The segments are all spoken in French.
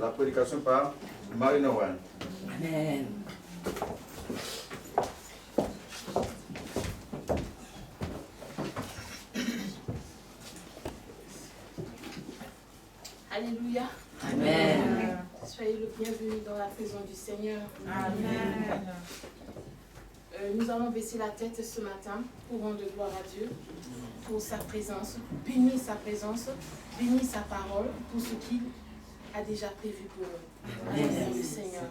La prédication par Marie-Noël. Amen. Alléluia. Amen. Soyez le bienvenu dans la maison du Seigneur. Amen. Nous allons baisser la tête ce matin pour rendre gloire à Dieu, pour sa présence, bénir sa présence, bénir sa parole, pour ce qu'il a déjà prévu pour nous. Amen. Le Seigneur.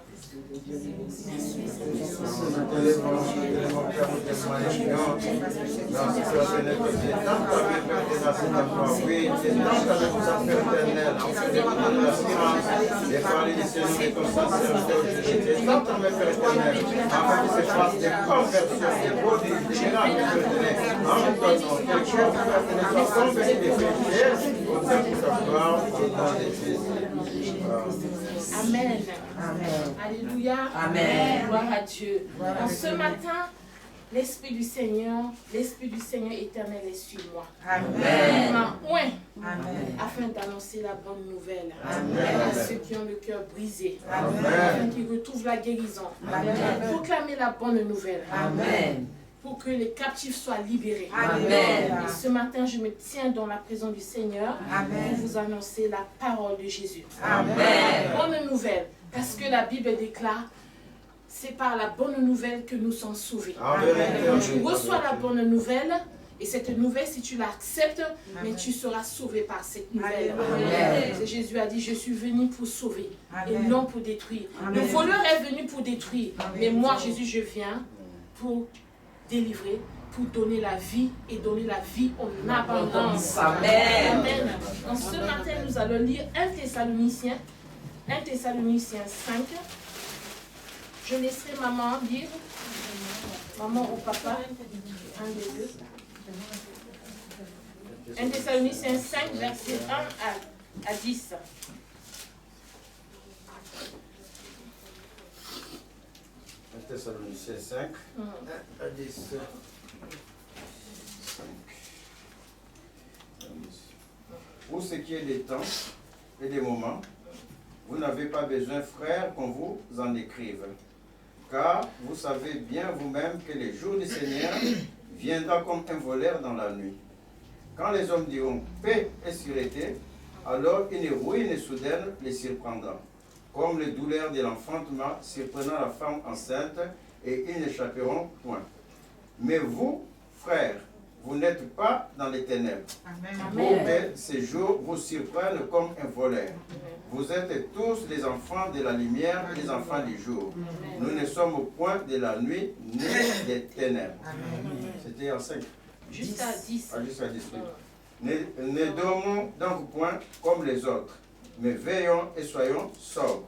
Amen. Amen. Alléluia. Amen. Gloire à Dieu. Donc ce matin, l'Esprit du Seigneur éternel est sur moi. Amen. Il m'a oint Amen. afin d'annoncer la bonne nouvelle Amen. à ceux qui ont le cœur brisé, Amen. afin qu'ils retrouvent la guérison. Amen. Proclamer la bonne nouvelle. Amen. Pour que les captifs soient libérés. Amen. Et ce matin, je me tiens dans la présence du Seigneur Amen. pour vous annoncer la parole de Jésus. Amen. La bonne nouvelle. Parce que la Bible déclare, c'est par la bonne nouvelle que nous sommes sauvés. Quand tu reçois la bonne nouvelle, et cette nouvelle, si tu l'acceptes, mais tu seras sauvé par cette nouvelle. Amen. Jésus a dit, je suis venu pour sauver et Amen. non pour détruire. Amen. Le voleur est venu pour détruire, Amen. mais moi, Jésus, je viens pour délivrer, pour donner la vie et donner la vie en abondance. Amen. Amen. Donc ce matin, nous allons lire 1 Thessaloniciens 5. Je laisserai maman lire, maman ou papa, un des deux. 1 Thessaloniciens 5, verset 1 à 10. Thessaloniciens 5, 1 à 10. 5. Pour ce qui est des temps et des moments, vous n'avez pas besoin, frères, qu'on vous en écrive. Car vous savez bien vous-même que le jour du Seigneur viendra comme un voleur dans la nuit. Quand les hommes diront paix et sûreté, alors une ruine soudaine les surprendra, comme les douleurs de l'enfantement surprenant la femme enceinte, et ils n'échapperont point. Mais vous, frères, vous n'êtes pas dans les ténèbres, pour que ces jours vous surprennent comme un voleur. Vous êtes tous les enfants de la lumière et les enfants du jour. Nous ne sommes au point de la nuit ni des ténèbres. C'était en 5. Jusqu'à 10. Ah, jusqu'à 10. Ne dormons donc point comme les autres, mais veillons et soyons sobres.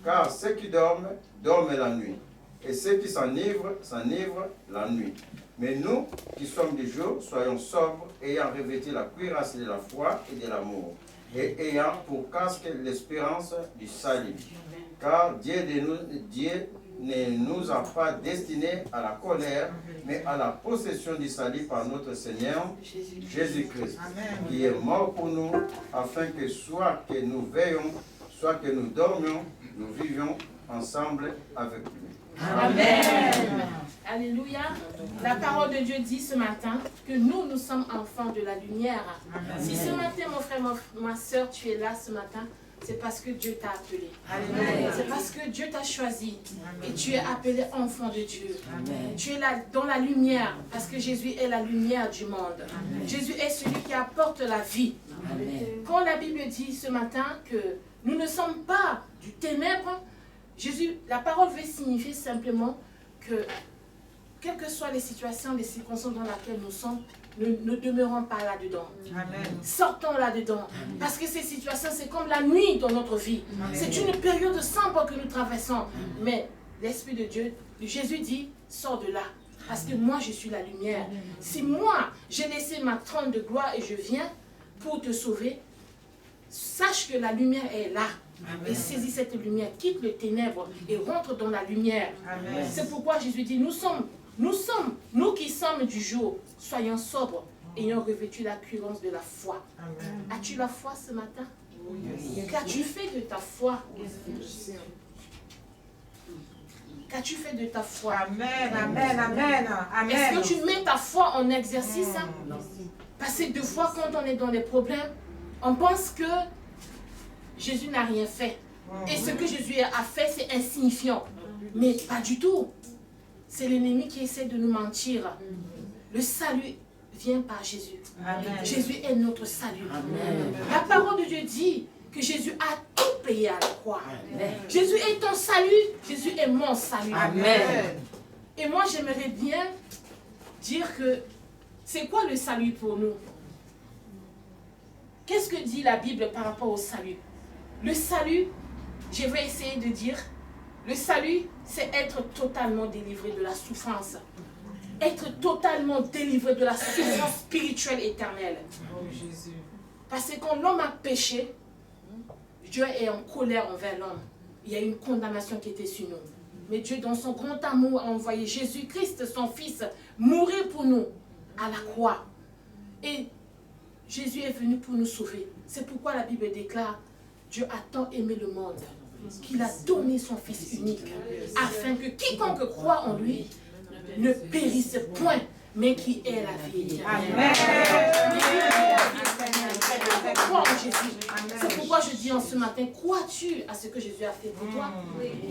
Car ceux qui dorment, dorment la nuit. Et ceux qui s'enivrent, s'enivrent la nuit. Mais nous, qui sommes du jour, soyons sobres, ayant revêtu la cuirasse de la foi et de l'amour, et ayant pour casque l'espérance du salut. Car Dieu ne nous a pas destinés à la colère, mais à la possession du salut par notre Seigneur Jésus-Christ, qui est mort pour nous, afin que soit que nous veillons, soit que nous dormions, nous vivions ensemble avec lui. Amen. Alléluia. La parole de Dieu dit ce matin que nous sommes enfants de la lumière. Amen. Si ce matin, mon frère, ma soeur, tu es là ce matin, c'est parce que Dieu t'a appelé. C'est parce que Dieu t'a choisi. Amen. Et tu es appelé enfant de Dieu. Amen. Tu es là dans la lumière parce que Jésus est la lumière du monde. Amen. Jésus est celui qui apporte la vie. Amen. Quand la Bible dit ce matin que nous ne sommes pas du ténèbre, Jésus, la parole veut signifier simplement que quelles que soient les situations, les circonstances dans lesquelles nous sommes, ne demeurons pas là-dedans. Sortons là-dedans. Parce que ces situations, c'est comme la nuit dans notre vie. C'est une période sombre que nous traversons. Mais l'Esprit de Dieu, Jésus dit, sors de là. Parce que moi, je suis la lumière. Si moi, j'ai laissé ma trône de gloire et je viens pour te sauver, sache que la lumière est là. Amen. Et saisis cette lumière, quitte le ténèbre et rentre dans la lumière. C'est pourquoi Jésus dit, nous qui sommes du jour, soyons sobres, ayant revêtu la cuirasse de la foi. As-tu la foi ce matin? Qu'as-tu fait de ta foi? Qu'as-tu fait de ta foi? Amen, amen, amen, amen. Est-ce que tu mets ta foi en exercice? Parce que deux fois, quand on est dans des problèmes, on pense que Jésus n'a rien fait. Et ce que Jésus a fait, c'est insignifiant. Mais pas du tout. C'est l'ennemi qui essaie de nous mentir. Le salut vient par Jésus. Amen. Jésus est notre salut. Amen. La parole de Dieu dit que Jésus a tout payé à la croix. Amen. Jésus est ton salut, Jésus est mon salut. Amen. Et moi, j'aimerais bien dire que c'est quoi le salut pour nous? Qu'est-ce que dit la Bible par rapport au salut? Le salut, je vais essayer de dire, le salut, c'est être totalement délivré de la souffrance. Être totalement délivré de la souffrance spirituelle éternelle. Oh Jésus. Parce que quand l'homme a péché, Dieu est en colère envers l'homme. Il y a une condamnation qui était sur nous. Mais Dieu, dans son grand amour, a envoyé Jésus-Christ, son Fils, mourir pour nous à la croix. Et Jésus est venu pour nous sauver. C'est pourquoi la Bible déclare, Dieu a tant aimé le monde qu'il a donné son Fils unique, afin que quiconque croit en lui ne périsse point, mais qui ait la vie. Amen. Crois en Jésus. C'est pourquoi je dis en ce matin, crois-tu à ce que Jésus a fait pour toi?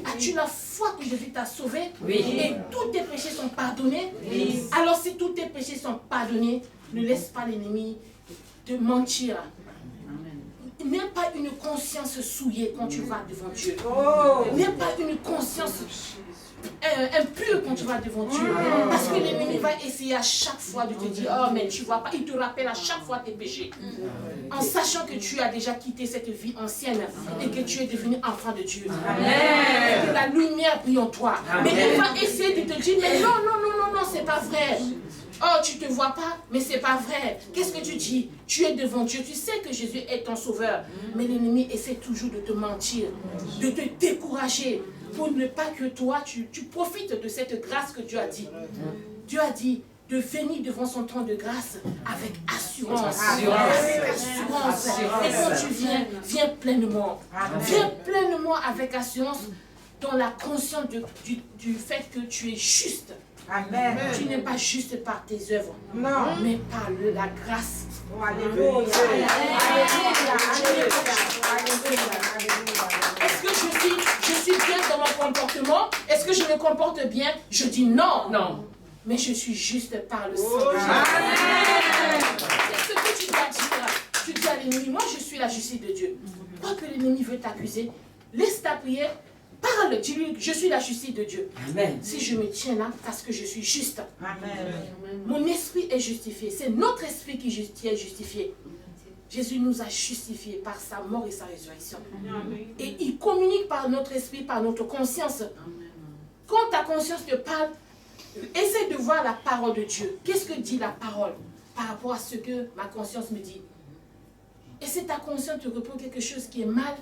As-tu la foi que Jésus t'a sauvé? Oui. Et tous tes péchés sont pardonnés? Oui. Alors si tous tes péchés sont pardonnés, ne laisse pas l'ennemi te mentir. N'aie pas une conscience souillée quand tu vas devant Dieu. N'aie pas une conscience impure quand tu vas devant Dieu. Parce que l'ennemi va essayer à chaque fois de te dire, oh mais tu vois pas, il te rappelle à chaque fois tes péchés. En sachant que tu as déjà quitté cette vie ancienne et que tu es devenu enfant de Dieu. Et que la lumière brille en toi. Mais il va essayer de te dire, mais non, non, non, non, non, c'est pas vrai. Oh, tu ne te vois pas, mais c'est pas vrai. Qu'est-ce que tu dis? Tu es devant Dieu, tu sais que Jésus est ton sauveur. Mais l'ennemi essaie toujours de te mentir, de te décourager, pour ne pas que toi, tu profites de cette grâce que Dieu a dit. Dieu a dit de venir devant son trône de grâce avec assurance. Avec assurance. Et quand tu viens, viens pleinement. Viens pleinement avec assurance dans la conscience du fait que tu es juste. Amen. Tu n'es pas juste par tes œuvres, Non. mais par la grâce. Oh, alléluia. Est-ce que je suis bien dans mon comportement? Est-ce que je me comporte bien? Je dis non. Non. Mais je suis juste par le sang de Jésus. C'est ce que tu dois dire. Tu dis à l'ennemi, moi je suis la justice de Dieu. Quoi que l'ennemi veut t'accuser, laisse ta prière. Parle, dis-lui, je suis la justice de Dieu. Amen. Si je me tiens là, parce que je suis juste. Amen. Mon esprit est justifié. C'est notre esprit qui est justifié. Jésus nous a justifiés par sa mort et sa résurrection. Et il communique par notre esprit, par notre conscience. Quand ta conscience te parle, essaie de voir la parole de Dieu. Qu'est-ce que dit la parole par rapport à ce que ma conscience me dit? Et si ta conscience te répond quelque chose qui est mal,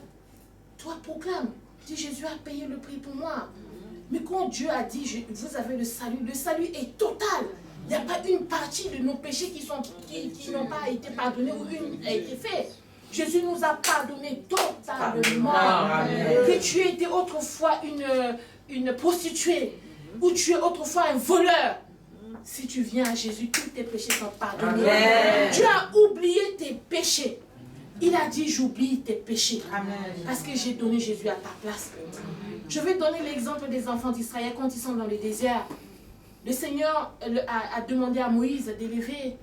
toi proclame. Dis, Jésus a payé le prix pour moi. Mais quand Dieu a dit, vous avez le salut est total. Il n'y a pas une partie de nos péchés qui n'ont pas été pardonnés ou une a été faite. Jésus nous a pardonné totalement. Que tu étais autrefois une prostituée ou tu es autrefois un voleur. Si tu viens à Jésus, tous tes péchés sont pardonnés. Amen. Tu as oublié tes péchés. Il a dit, j'oublie tes péchés. Amen. Parce que j'ai donné Jésus à ta place. Je vais donner l'exemple des enfants d'Israël quand ils sont dans le désert. Le Seigneur a demandé à Moïse d'élever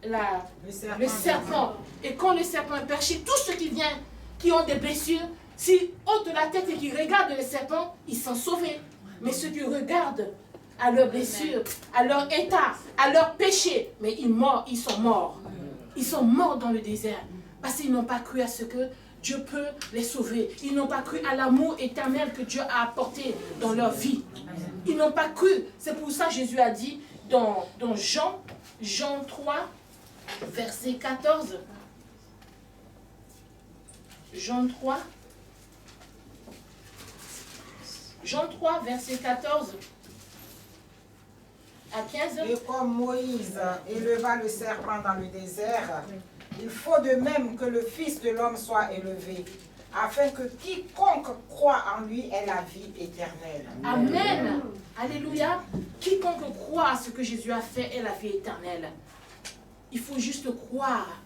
le serpent. Et quand le serpent est perché, tous ceux qui viennent, qui ont des blessures, s'ils ôtent la tête et qu'ils regardent le serpent, ils sont sauvés. Mais ceux qui regardent à leurs blessures, à leur état, à leur péché, mais ils sont morts. Ils sont morts dans le désert. Parce qu'ils n'ont pas cru à ce que Dieu peut les sauver. Ils n'ont pas cru à l'amour éternel que Dieu a apporté dans leur vie. Ils n'ont pas cru. C'est pour ça que Jésus a dit dans Jean 3, verset 14. Jean 3, verset 14 à 15. Et comme Moïse éleva le serpent dans le désert, Il faut de même que le Fils de l'homme soit élevé, afin que quiconque croit en lui ait la vie éternelle. Amen. Alléluia. Quiconque croit à ce que Jésus a fait ait la vie éternelle. Il faut juste croire.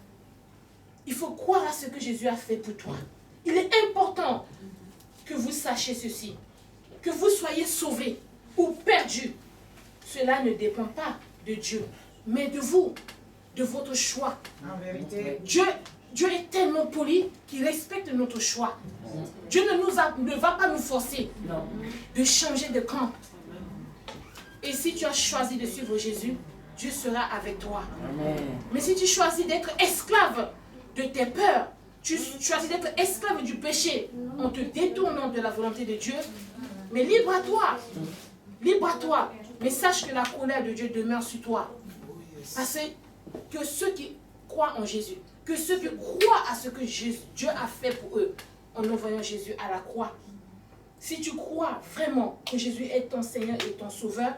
Il faut croire à ce que Jésus a fait pour toi. Il est important que vous sachiez ceci. Que vous soyez sauvés ou perdus. Cela ne dépend pas de Dieu, mais de vous, de votre choix. En vérité. Dieu est tellement poli qu'il respecte notre choix. Dieu ne va pas nous forcer de changer de camp. Et si tu as choisi de suivre Jésus, Dieu sera avec toi. Amen. Mais si tu choisis d'être esclave de tes peurs, tu choisis d'être esclave du péché en te détournant de la volonté de Dieu, mais libre à toi. Libre à toi. Mais sache que la colère de Dieu demeure sur toi. Parce que ceux qui croient en Jésus, que ceux qui croient à ce que Dieu a fait pour eux en envoyant Jésus à la croix, si tu crois vraiment que Jésus est ton Seigneur et ton Sauveur,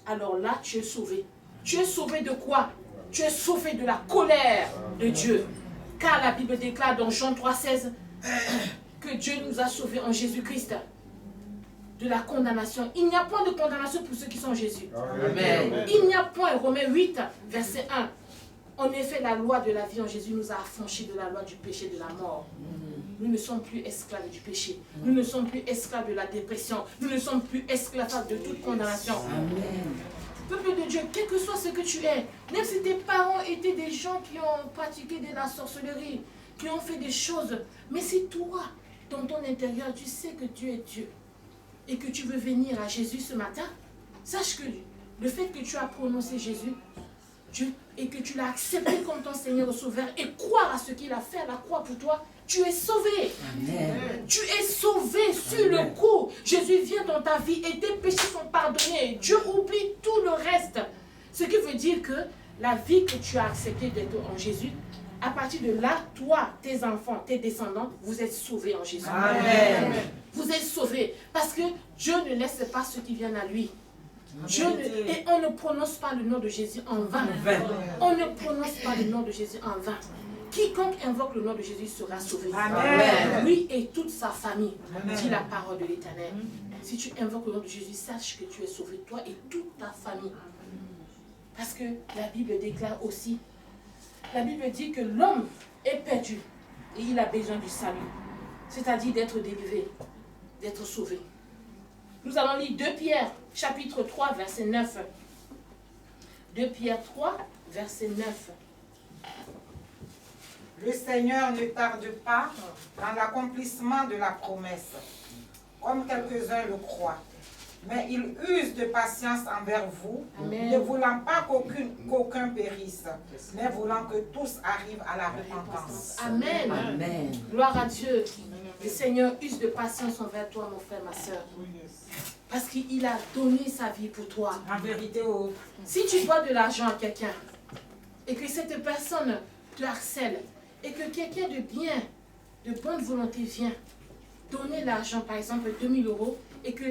alors là tu es sauvé. Tu es sauvé de quoi? Tu es sauvé de la colère de Dieu. Car la Bible déclare dans Jean 3,16 que Dieu nous a sauvés en Jésus-Christ de la condamnation. Il n'y a point de condamnation pour ceux qui sont en Jésus. Amen. Il n'y a point, Romains 8, verset 1. En effet, la loi de la vie en Jésus nous a affranchis de la loi du péché de la mort. Nous ne sommes plus esclaves du péché. Nous ne sommes plus esclaves de la dépression. Nous ne sommes plus esclaves de toute condamnation. Amen. Peuple de Dieu, quel que soit ce que tu es, même si tes parents étaient des gens qui ont pratiqué de la sorcellerie, qui ont fait des choses, mais si toi, dans ton intérieur, tu sais que Dieu est Dieu et que tu veux venir à Jésus ce matin, sache que le fait que tu as prononcé Jésus, et que tu l'as accepté comme ton Seigneur et Sauveur et croire à ce qu'il a fait à la croix pour toi, tu es sauvé. Amen. Tu es sauvé sur le coup. Jésus vient dans ta vie et tes péchés sont pardonnés. Dieu oublie tout le reste. Ce qui veut dire que la vie que tu as acceptée d'être en Jésus, à partir de là, toi, tes enfants, tes descendants, vous êtes sauvés en Jésus. Amen. Vous êtes sauvés parce que Dieu ne laisse pas ceux qui viennent à lui. Et on ne prononce pas le nom de Jésus en vain. On ne prononce pas le nom de Jésus en vain. Quiconque invoque le nom de Jésus sera sauvé. Amen. Lui et toute sa famille, Amen. dit la parole de l'Éternel. Si tu invoques le nom de Jésus, sache que tu es sauvé, toi et toute ta famille. Parce que la Bible déclare aussi, la Bible dit que l'homme est perdu et il a besoin du salut. C'est-à-dire d'être délivré, d'être sauvé. Nous allons lire 2 Pierre, chapitre 3, verset 9. 2 Pierre 3, verset 9. Le Seigneur ne tarde pas dans l'accomplissement de la promesse, comme quelques-uns le croient. Mais il use de patience envers vous, Amen. ne voulant pas qu'aucun périsse, mais voulant que tous arrivent à la repentance. Amen. Amen. Gloire à Dieu. Le Seigneur use de patience envers toi, mon frère, ma soeur. Parce qu'il a donné sa vie pour toi. En vérité, oh, Si tu dois de l'argent à quelqu'un et que cette personne te harcèle et que quelqu'un de bien, de bonne volonté vient donner l'argent, par exemple 2000 € et que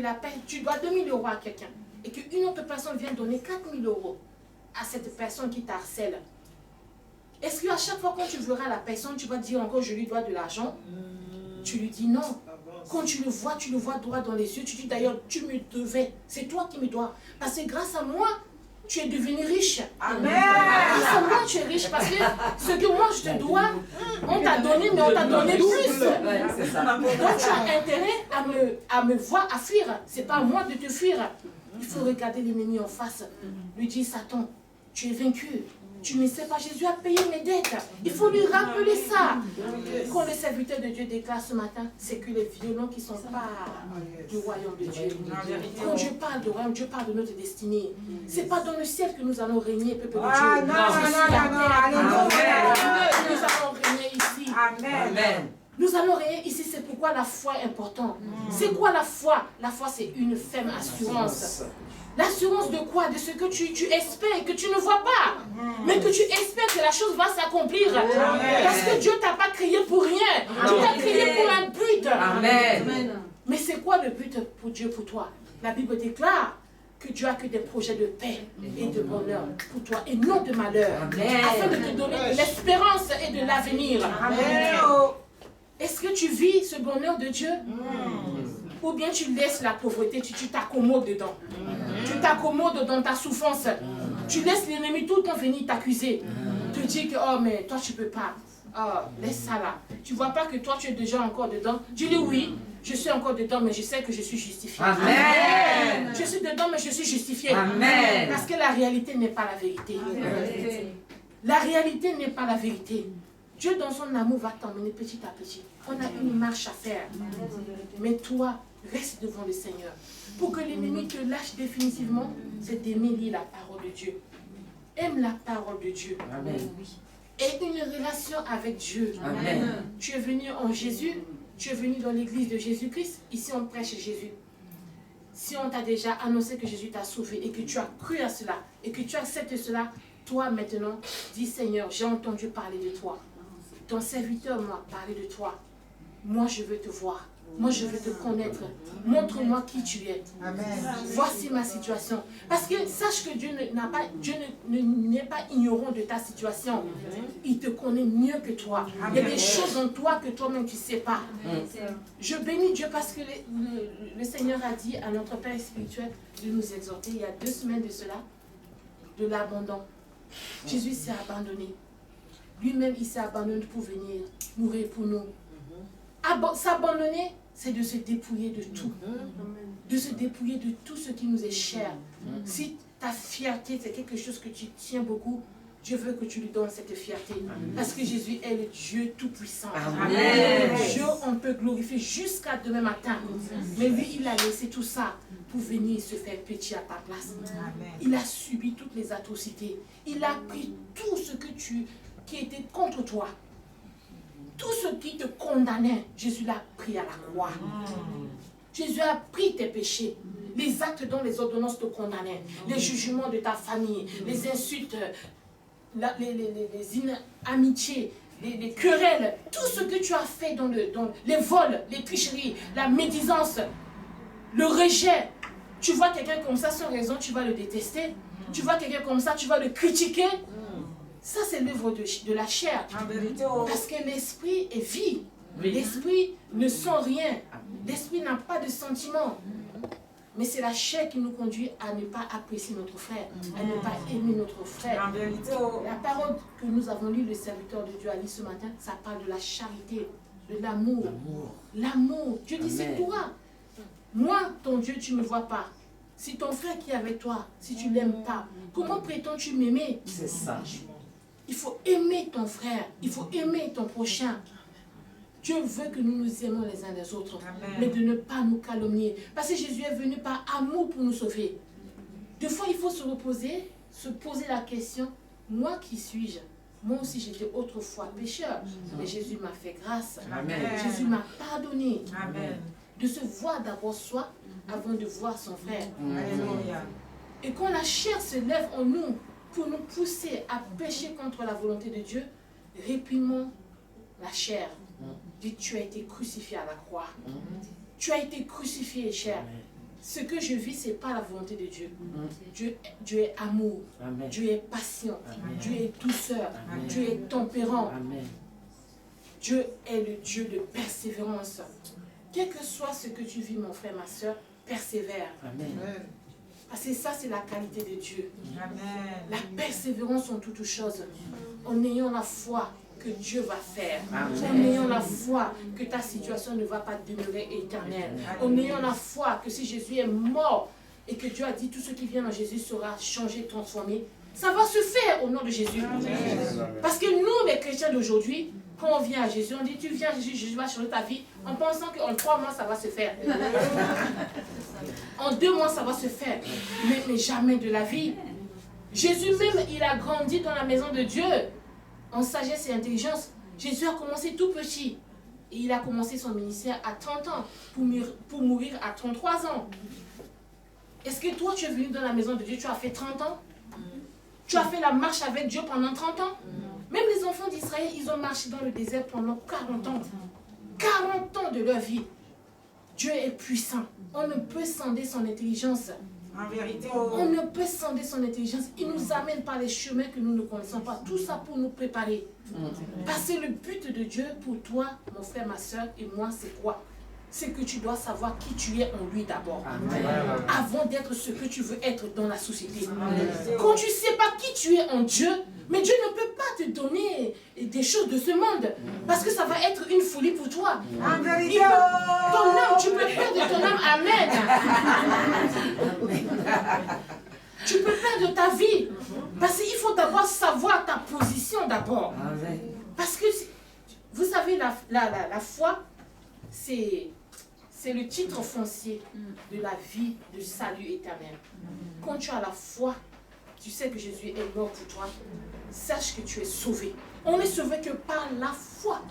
tu dois 2000 € à quelqu'un et qu'une autre personne vient donner 4000 € à cette personne qui t'harcèle, est-ce qu'à chaque fois quand tu verras la personne, tu vas dire encore je lui dois de l'argent? Tu lui dis non. Quand tu le vois droit dans les yeux, tu dis d'ailleurs tu me devais, c'est toi qui me dois. Parce que grâce à moi, tu es devenu riche. Amen. Grâce à moi, tu es riche parce que ce que moi je te dois, on t'a donné, mais on t'a donné plus. Ouais, c'est ça. Donc tu as intérêt à me voir à fuir. C'est pas à moi de te fuir. Il faut regarder l'ennemi en face. Lui dire Satan, tu es vaincu. Tu ne sais pas, Jésus a payé mes dettes. Il faut lui rappeler ça. Quand le serviteur de Dieu déclare ce matin, c'est que les violents qui sont pas du royaume de Dieu. Quand Dieu parle de royaume, Dieu parle de notre destinée. C'est pas dans le ciel que nous allons régner, peuple de Dieu. Ah, non, alléluia. Nous allons régner ici. Amen. Amen. Nous allons régner ici, c'est pourquoi la foi est importante. C'est quoi la foi? La foi, c'est une ferme assurance. L'assurance de quoi? De ce que tu espères, que tu ne vois pas. Mais que tu espères que la chose va s'accomplir. Parce que Dieu ne t'a pas créé pour rien. Dieu t'a créé pour un but. Amen. Mais c'est quoi le but pour Dieu, pour toi? La Bible déclare que Dieu a que des projets de paix et de bonheur pour toi et non de malheur. Amen. Afin de te donner de l'espérance et de l'avenir. Est-ce que tu vis ce bonheur de Dieu? Ou bien tu laisses la pauvreté, tu t'accommodes dedans. Tu t'accommodes dans ta souffrance. Tu laisses l'ennemi tout le temps venir t'accuser. Te dire que, oh mais toi tu peux pas. Oh, laisse ça là. Tu vois pas que toi tu es déjà encore dedans. Tu dis oui, je suis encore dedans, mais je sais que je suis justifié. Amen. Je suis dedans, mais je suis justifié. Amen. Parce que la réalité n'est pas la vérité. La réalité n'est pas la vérité. Dieu dans son amour va t'emmener petit à petit. On a une marche à faire. Mais toi, reste devant le Seigneur. Pour que l'ennemi te lâche définitivement, c'est d'aimer lire la parole de Dieu. Aime la parole de Dieu. Amen. Et une relation avec Dieu. Amen. Tu es venu en Jésus, tu es venu dans l'église de Jésus-Christ. Ici, on prêche Jésus. Si on t'a déjà annoncé que Jésus t'a sauvé et que tu as cru à cela et que tu acceptes cela, toi maintenant, dis Seigneur, j'ai entendu parler de toi. Ton serviteur m'a parlé de toi. Moi, je veux te voir. Moi, je veux te connaître. Montre-moi qui tu es. Amen. Voici ma situation. Parce que sache que Dieu n'est pas ignorant de ta situation. Il te connaît mieux que toi. Il y a des choses en toi que toi-même tu ne sais pas. Je bénis Dieu parce que le Seigneur a dit à notre Père spirituel de nous exhorter il y a 2 semaines de cela, de l'abandon. Jésus s'est abandonné. Lui-même, il s'est abandonné pour venir mourir pour nous. S'abandonner, c'est de se dépouiller de tout. De se dépouiller de tout ce qui nous est cher. Si ta fierté, c'est quelque chose que tu tiens beaucoup, Dieu veut que tu lui donnes cette fierté. Parce que Jésus est le Dieu Tout-Puissant. Dieu, on peut glorifier jusqu'à demain matin. Mais lui, il a laissé tout ça pour venir se faire petit à ta place. Il a subi toutes les atrocités. Il a pris tout ce qui était contre toi. Tout ce qui te condamnait, Jésus l'a pris à la croix. Jésus a pris tes péchés, les actes dont les ordonnances te condamnaient, les jugements de ta famille, les insultes, les inamitiés, les querelles, tout ce que tu as fait dans les vols, les tricheries, la médisance, le rejet. Tu vois quelqu'un comme ça sans raison, tu vas le détester. Tu vois quelqu'un comme ça, tu vas le critiquer. Ça, c'est l'œuvre de la chair. Parce que l'esprit est vie. L'esprit ne sent rien. L'esprit n'a pas de sentiment. Mais c'est la chair qui nous conduit à ne pas apprécier notre frère, à ne pas aimer notre frère. La parole que nous avons lue, le serviteur de Dieu a lu ce matin, ça parle de la charité, de l'amour. L'amour. Dieu dit, c'est toi. Moi, ton Dieu, tu ne me vois pas. Si ton frère qui est avec toi, si tu ne l'aimes pas, comment prétends-tu m'aimer? C'est ça. Il faut aimer ton frère, il faut aimer ton prochain. Dieu veut que nous nous aimons les uns les autres, mais de ne pas nous calomnier. Parce que Jésus est venu par amour pour nous sauver. Des fois, il faut se reposer, se poser la question, moi qui suis-je? Moi aussi, j'étais autrefois pécheur, mais Jésus m'a fait grâce. Amen. Jésus m'a pardonné. Amen. De se voir d'abord soi, avant de voir son frère. Alléluia. Et quand la chair se lève en nous, pour nous pousser à pécher contre la volonté de Dieu, réprimons la chair. Dis, tu as été crucifié à la croix. Tu as été crucifié, chair. Ce que je vis, ce n'est pas la volonté de Dieu. Dieu est amour. Amen. Dieu est patient. Amen. Dieu est douceur. Amen. Dieu est tempérant. Amen. Dieu est le Dieu de persévérance. Quel que soit ce que tu vis, mon frère, ma soeur, persévère. Amen. Parce que ça, c'est la qualité de Dieu. Amen. La persévérance en toutes choses. En ayant la foi que Dieu va faire. Amen. En ayant la foi que ta situation ne va pas demeurer éternelle. En ayant la foi que si Jésus est mort et que Dieu a dit tout ce qui vient en Jésus sera changé, transformé, ça va se faire au nom de Jésus. Parce que nous, les chrétiens d'aujourd'hui, quand on vient à Jésus, on dit tu viens à Jésus, Jésus va changer ta vie, en pensant qu'en 3 mois ça va se faire. En 2 mois ça va se faire. Mais jamais de la vie. Jésus même, il a grandi dans la maison de Dieu, en sagesse et intelligence. Jésus a commencé tout petit. Et il a commencé son ministère à 30 ans, pour mourir à 33 ans. Est-ce que toi, tu es venu dans la maison de Dieu, tu as fait 30 ans? Tu as fait la marche avec Dieu pendant 30 ans? Même les enfants d'Israël, ils ont marché dans le désert pendant 40 ans. 40 ans de leur vie. Dieu est puissant. On ne peut sonder son intelligence. En vérité, On ne peut sonder son intelligence. Il nous amène par les chemins que nous ne connaissons pas. Tout ça pour nous préparer. Parce que le but de Dieu pour toi, mon frère, ma soeur et moi, c'est quoi? C'est que tu dois savoir qui tu es en lui d'abord. Avant d'être ce que tu veux être dans la société. Quand tu ne sais pas qui tu es en Dieu, mais Dieu ne peut pas te donner des choses de ce monde. Parce que ça va être une folie pour toi. en vérité, Ton âme, tu peux perdre ton âme. Amen. Tu peux perdre ta vie. Parce qu'il faut d'abord savoir ta position d'abord. Parce que, vous savez, la foi, c'est le titre foncier de la vie, du salut éternel. Quand tu as la foi, tu sais que Jésus est mort pour toi, sache que tu es sauvé. On est sauvé que par la foi.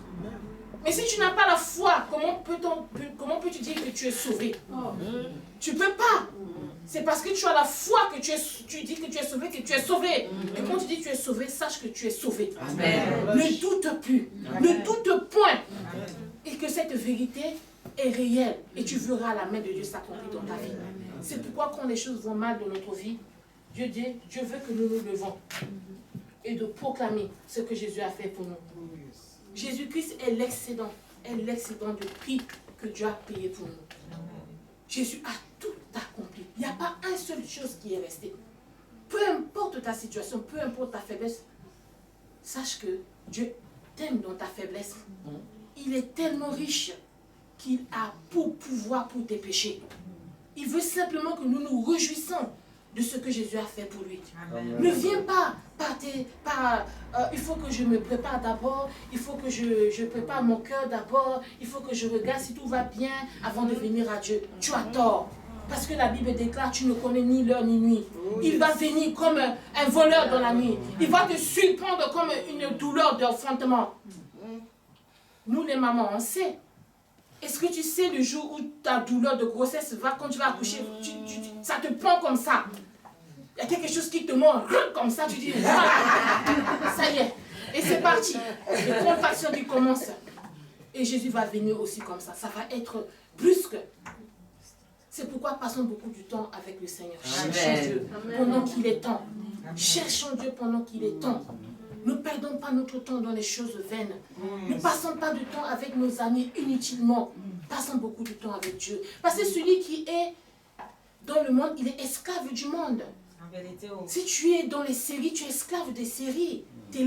Mais si tu n'as pas la foi, comment peux-tu dire que tu es sauvé? Tu ne peux pas. C'est parce que tu as la foi que tu dis que tu es sauvé, que tu es sauvé. Et quand tu dis que tu es sauvé, sache que tu es sauvé. Amen. Ne doute plus. Ne doute point. Et que cette vérité est réelle. Et tu verras la main de Dieu s'accomplir dans ta vie. C'est pourquoi quand les choses vont mal dans notre vie, Dieu veut que nous nous levons et de proclamer ce que Jésus a fait pour nous. Jésus-Christ est l'excédent du prix que Dieu a payé pour nous. Jésus a tout accompli. Il n'y a pas une seule chose qui est restée. Peu importe ta situation, peu importe ta faiblesse, sache que Dieu t'aime dans ta faiblesse. Il est tellement riche qu'il a pour pouvoir pour tes péchés. Il veut simplement que nous nous réjouissons de ce que Jésus a fait pour lui. Amen. Ne viens pas il faut que je me prépare d'abord, il faut que je prépare mon cœur d'abord, il faut que je regarde si tout va bien avant de venir à Dieu. Tu as tort. Parce que la Bible déclare, tu ne connais ni l'heure ni nuit. Il va venir comme un voleur dans la nuit. Il va te surprendre comme une douleur d'enfantement. Nous les mamans, on sait. Est-ce que tu sais le jour où ta douleur de grossesse va, quand tu vas accoucher, ça te prend comme ça? Il y a quelque chose qui te mord comme ça, tu dis, ça y est. Et c'est parti. Les contractions qui commencent. Et Jésus va venir aussi comme ça. Ça va être brusque. C'est pourquoi passons beaucoup du temps avec le Seigneur. Cherchons Dieu pendant qu'il est temps. Cherchons Dieu pendant qu'il est temps. Ne perdons pas notre temps dans les choses vaines. Ne passons pas de temps avec nos amis inutilement. Passons beaucoup de temps avec Dieu. Parce que celui qui est dans le monde, il est esclave du monde. Si tu es dans les séries, tu es esclave des séries. Tu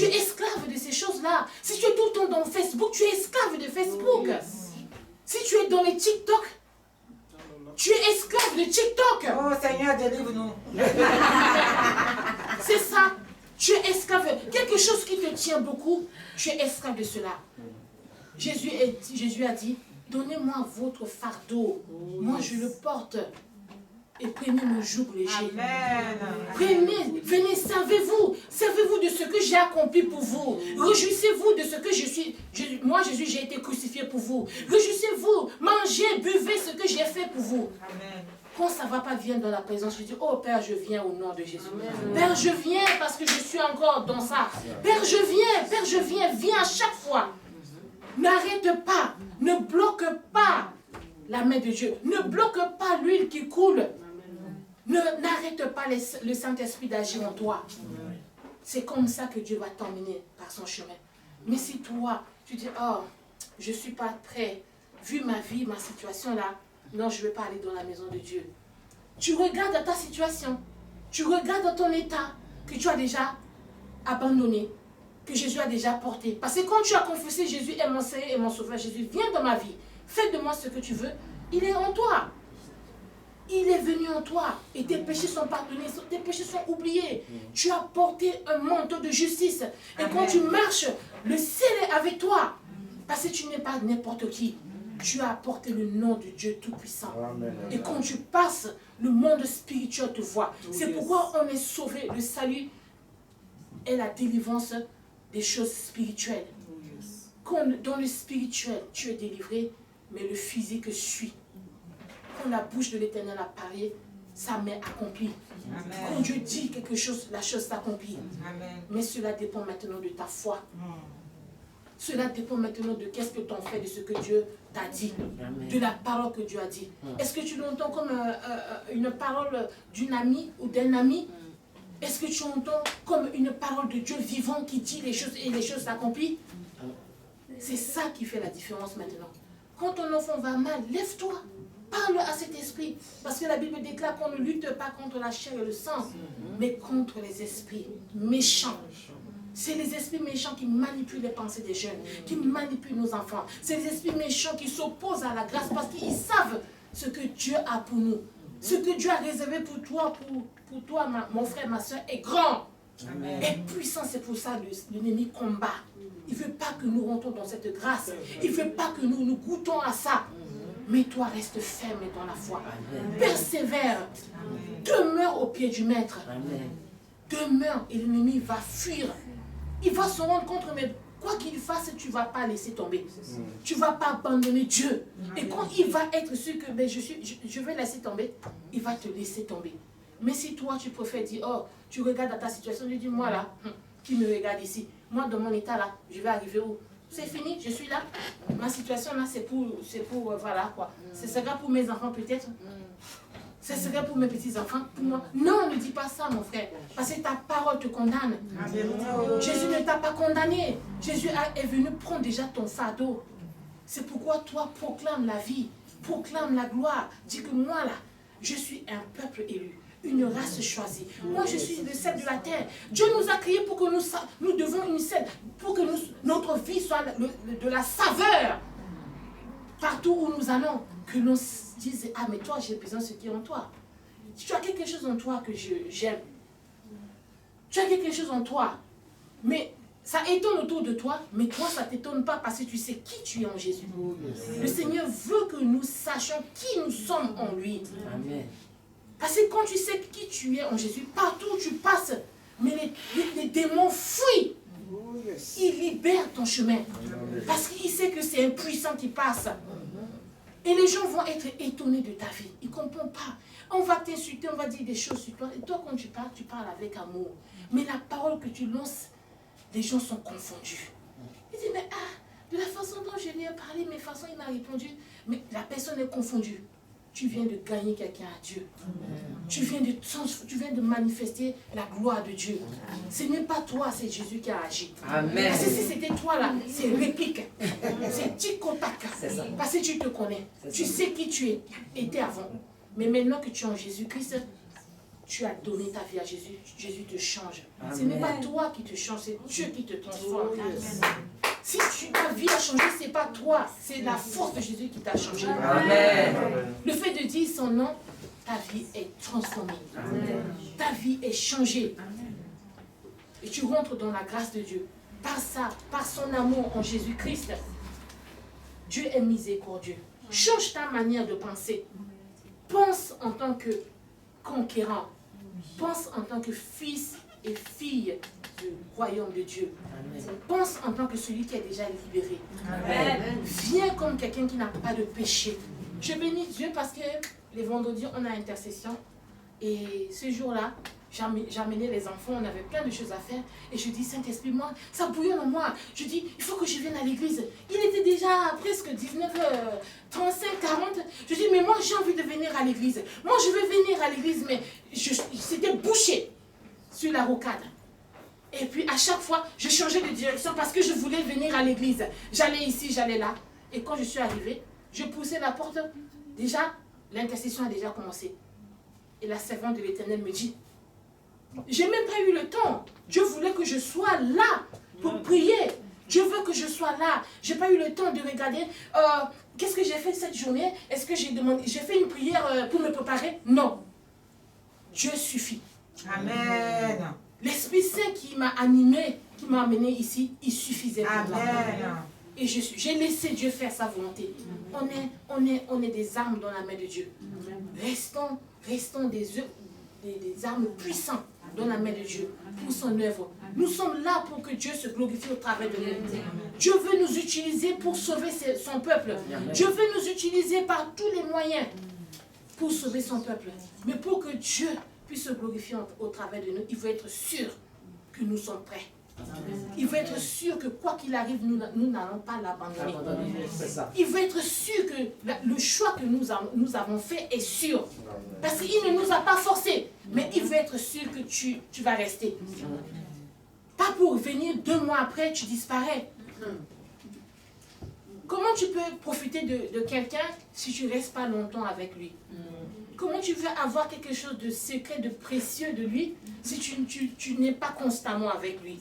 es esclave de ces choses-là. Si tu es tout le temps dans Facebook, tu es esclave de Facebook. Si tu es dans les TikTok, tu es esclave de TikTok. Oh Seigneur, délivre-nous. C'est ça. Tu es esclave. Quelque chose qui te tient beaucoup, tu es esclave de cela. Jésus a dit, donnez-moi votre fardeau. Moi, je le porte. Et prenez mon joug léger. Amen. Venez, servez-vous. Servez-vous de ce que j'ai accompli pour vous. Réjouissez-vous de ce que je suis. Moi, Jésus, j'ai été crucifié pour vous. Réjouissez-vous. Mangez, buvez ce que j'ai fait pour vous. Amen. Quand ça ne va pas, viens dans la présence. Je dis, oh Père, je viens au nom de Jésus. Amen. Père, je viens parce que je suis encore dans ça. Père, je viens à chaque fois. N'arrête pas. Ne bloque pas la main de Dieu. Ne bloque pas l'huile qui coule. N'arrête pas le Saint-Esprit d'agir en toi. C'est comme ça que Dieu va t'emmener par son chemin. Mais si toi, tu dis, oh, je ne suis pas prêt, vu ma vie, ma situation là, non, je ne vais pas aller dans la maison de Dieu. Tu regardes ta situation, tu regardes ton état, que tu as déjà abandonné, que Jésus a déjà porté. Parce que quand tu as confessé, Jésus est mon Seigneur et mon Sauveur, Jésus, viens dans ma vie, fais de moi ce que tu veux, il est en toi. Il est venu en toi et tes péchés sont pardonnés, tes péchés sont oubliés. Tu as porté un manteau de justice. Et quand tu marches, le ciel est avec toi. Parce que tu n'es pas n'importe qui. Tu as porté le nom de Dieu Tout-Puissant. Et quand tu passes, le monde spirituel te voit. C'est pourquoi on est sauvé. Le salut est la délivrance des choses spirituelles. Quand dans le spirituel, tu es délivré, mais le physique suit. Quand la bouche de l'Éternel a parlé, sa main accomplit. Amen. Quand Dieu dit quelque chose, la chose s'accomplit. Mais cela dépend maintenant de ta foi. Cela dépend maintenant de qu'est-ce que tu en fais de ce que Dieu t'a dit, de la parole que Dieu a dit. Est-ce que tu l'entends comme une parole d'une amie ou d'un ami? Est-ce que tu entends comme une parole de Dieu vivant qui dit les choses et les choses s'accomplissent? C'est ça qui fait la différence maintenant. Quand ton enfant va mal, lève-toi. Parle à cet esprit. Parce que la Bible déclare qu'on ne lutte pas contre la chair et le sang, mais contre les esprits méchants. C'est les esprits méchants qui manipulent les pensées des jeunes, qui manipulent nos enfants. C'est les esprits méchants qui s'opposent à la grâce parce qu'ils savent ce que Dieu a pour nous. Ce que Dieu a réservé pour toi, mon frère, ma soeur, est grand. Amen. Est puissant. C'est pour ça que l'ennemi combat. Il ne veut pas que nous rentrons dans cette grâce. Il ne veut pas que nous goûtons à ça. Mais toi, reste ferme dans la foi. Amen. Persévère. Amen. Demeure au pied du maître. Amen. Demeure et l'ennemi va fuir. Il va se rendre compte, mais quoi qu'il fasse, tu ne vas pas laisser tomber. Tu ne vas pas abandonner Dieu. Et quand il va être sûr que je vais laisser tomber, il va te laisser tomber. Mais si toi, tu préfères dire, oh, tu regardes à ta situation, tu dis, moi là, qui me regarde ici? Moi, dans mon état là, je vais arriver où? C'est fini, je suis là. Ma situation là, c'est pour voilà quoi. Ce sera pour mes enfants peut-être. Ce serait pour mes petits-enfants, pour moi. Non, ne dis pas ça, mon frère. Parce que ta parole te condamne. Jésus ne t'a pas condamné. Jésus est venu prendre déjà ton fardeau. C'est pourquoi toi, proclame la vie, proclame la gloire. Dis que moi, là, je suis un peuple élu, une race choisie. Moi, je suis le sel de la terre. Dieu nous a créés pour que nous devons une sel, pour que notre vie soit de la saveur. Partout où nous allons, que l'on dise, ah mais toi j'ai besoin de ce qui est en toi. Tu as quelque chose en toi que j'aime. Tu as quelque chose en toi. Mais ça étonne autour de toi, mais toi ça ne t'étonne pas parce que tu sais qui tu es en Jésus. Le Seigneur veut que nous sachions qui nous sommes en lui. Amen. Parce que quand tu sais qui tu es en Jésus, partout où tu passes, mais les démons fuient. Il libère ton chemin. Parce qu'il sait que c'est un puissant qui passe. Et les gens vont être étonnés de ta vie. Ils ne comprennent pas. On va t'insulter, on va dire des choses sur toi. Et toi, quand tu parles avec amour. Mais la parole que tu lances, les gens sont confondus. Ils disent, mais de la façon dont je lui ai parlé, mais façon il m'a répondu. Mais la personne est confondue. Tu viens de gagner quelqu'un à Dieu. Tu viens de manifester la gloire de Dieu. Ce n'est pas toi, c'est Jésus qui a agi. Amen. Parce que si c'était toi là, c'est réplique. C'est tic-au-tac. Parce que tu te connais. Tu sais qui tu étais avant. Mais maintenant que tu es en Jésus-Christ, tu as donné ta vie à Jésus. Jésus te change. Amen. Ce n'est pas toi qui te change, c'est Dieu qui te transforme. Amen. Si ta vie a changé, ce n'est pas toi, c'est la force de Jésus qui t'a changé. Amen. Le fait de dire son nom, ta vie est transformée. Amen. Ta vie est changée. Amen. Et tu rentres dans la grâce de Dieu. Par ça, par son amour en Jésus-Christ, Dieu est miséricordieux. Change ta manière de penser. Pense en tant que conquérant. Pense en tant que fils et fille du royaume de Dieu. Amen. Pense en tant que celui qui est déjà libéré. Amen. Viens comme quelqu'un qui n'a pas de péché. Je bénis Dieu parce que les vendredis, on a intercession. Et ce jour-là, j'amenais les enfants, on avait plein de choses à faire. Et je dis, Saint-Esprit, moi, ça bouillonne en moi. Je dis, il faut que je vienne à l'église. Il était déjà presque 19h35, 40. Je dis, mais moi, j'ai envie de venir à l'église. Moi, je veux venir à l'église, mais c'était bouché sur la rocade. Et puis, à chaque fois, je changeais de direction parce que je voulais venir à l'église. J'allais ici, j'allais là. Et quand je suis arrivée, je poussais la porte. Déjà, l'intercession a déjà commencé. Et la servante de l'Éternel me dit, j'ai même pas eu le temps. Dieu voulait que je sois là pour prier. Dieu veut que je sois là. J'ai pas eu le temps de regarder qu'est-ce que j'ai fait cette journée. Est-ce que j'ai fait une prière pour me préparer? Non. Dieu suffit. Amen. L'Esprit Saint qui m'a animé, qui m'a amené ici, il suffisait pour moi. Et j'ai laissé Dieu faire sa volonté. On est des armes dans la main de Dieu. Restons des armes puissantes dans la main de Dieu pour son œuvre. Nous sommes là pour que Dieu se glorifie au travers de nous. Dieu veut nous utiliser pour sauver son peuple. Dieu veut nous utiliser par tous les moyens pour sauver son peuple. Mais pour que Dieu puisse se glorifier au travers de nous, il faut être sûr que nous sommes prêts. Il veut être sûr que quoi qu'il arrive, nous n'allons pas l'abandonner. Il veut être sûr que le choix que nous avons fait est sûr. Parce qu'il ne nous a pas forcés. Mais il veut être sûr que tu vas rester. Pas pour venir 2 mois après, tu disparais. Comment tu peux profiter de quelqu'un si tu ne restes pas longtemps avec lui? Comment tu veux avoir quelque chose de secret, de précieux de lui si tu n'es pas constamment avec lui?